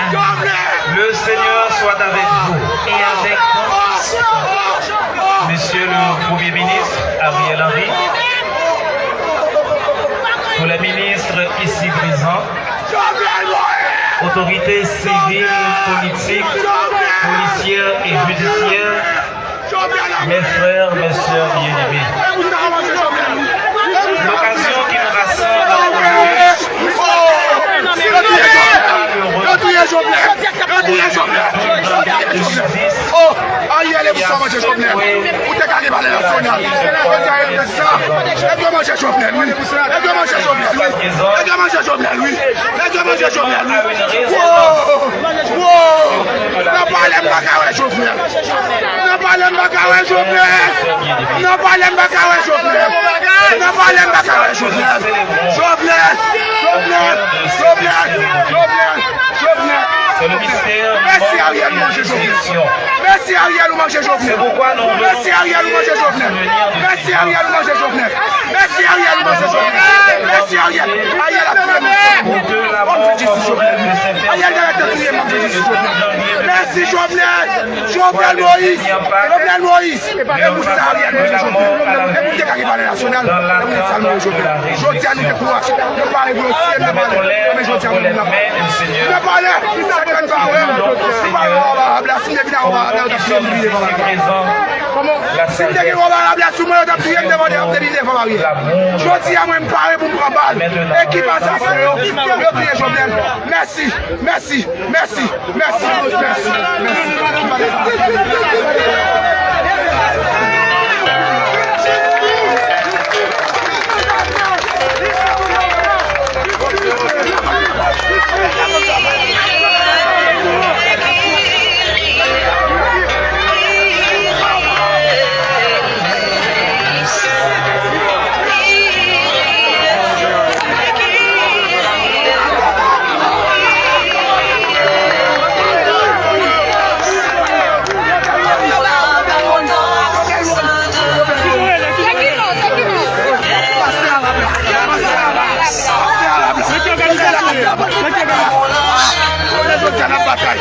Le Seigneur soit avec vous et avec Monsieur le Premier ministre Ariel Henry, pour la ministre ici présente, autorités civiles, politiques, policières et judiciaires, mes frères, mes sœurs bien-aimés. L'occasion qui nous rassemble c'est le mystère. Merci Ariel, manger Jovenel. Merci Ariel, manger Jovenel. C'est pourquoi nous Merci Ariel, manger Jovenel. Merci Ariel, manger Jovenel. Merci Ariel, manger Jovenel. Merci Ariel. Ariel a tué Ariel a tué Merci Jovenel. Jovenel Moïse. Jovenel Moïse. Et Moussa Ariel, manger Jovenel. Écoutez quand il va à la nationale. Je tiens à nous décourager. Ne parlez pas aussi. Ne parlez pas. Mais je tiens à nous décourager. Ne parlez pas. Merci, merci, merci, merci, merci, bataille.